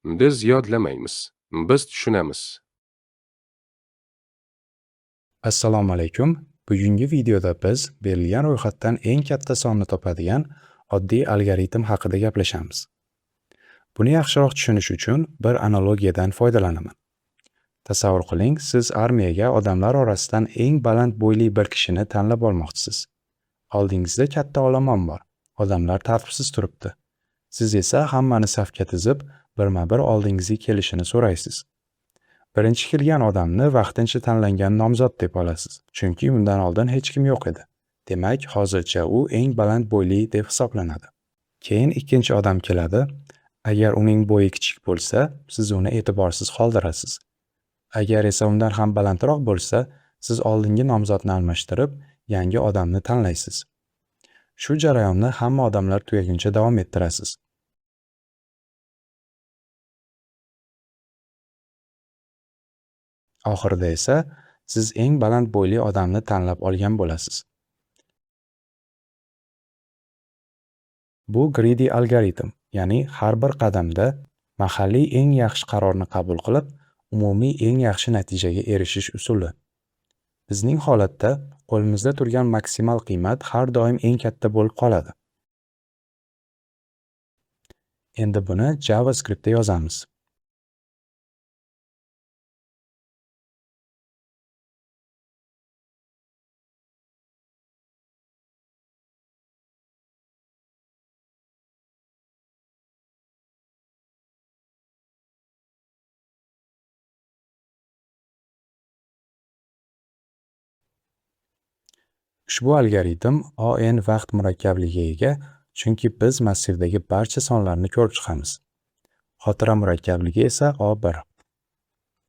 Biz yodlamaymiz, biz tushunamiz. Assalomu alaykum. Bugungi videoda biz berilgan ro'yxatdan eng katta sonni topadigan oddiy algoritm haqida gaplashamiz. Buni yaxshiroq tushunish uchun bir analogiyadan foydalanaman. Tasavvur qiling, siz armiyaga odamlar orasidan eng baland bo'yli bir kishini tanlab olmoqchisiz. Oldingizda katta olomon bor. Odamlar tartibsiz turibdi. Siz esa hammani safga tizib, birma-bir oldingizga kelishini so'raysiz. Birinchi kelgan odamni vaqtincha tanlangan nomzod deb olasiz, chunki undan oldin hech kim yo'q edi. Demak, hozircha u eng baland bo'yli deb hisoblanadi. Keyin ikkinchi odam keladi. Agar uning bo'yi kichik bo'lsa, siz uni e'tiborsiz qoldirasiz. Agar esa undan ham balandroq bo'lsa, siz oldingi nomzodni almashtirib, yangi odamni tanlaysiz. Shu jarayonni hamma odamlar tugaguncha davom ettirasiz. Oxirida esa siz eng baland bo'yli odamni tanlab olgan bo'lasiz. Bu greedy algoritm, ya'ni har bir qadamda mahalliy eng yaxshi qarorni qabul qilib, umumiy eng yaxshi natijaga erishish usuli. Bizning holatda qo'limizda turgan maksimal qiymat har doim eng katta bo'lib qoladi. Endi buni JavaScriptda yozamiz. Ushbu algoritm ON vaqt murakkabligiga ega, chunki biz massivdagi barcha sonlarni ko'rib chiqamiz. Xotira murakkabligi esa O1.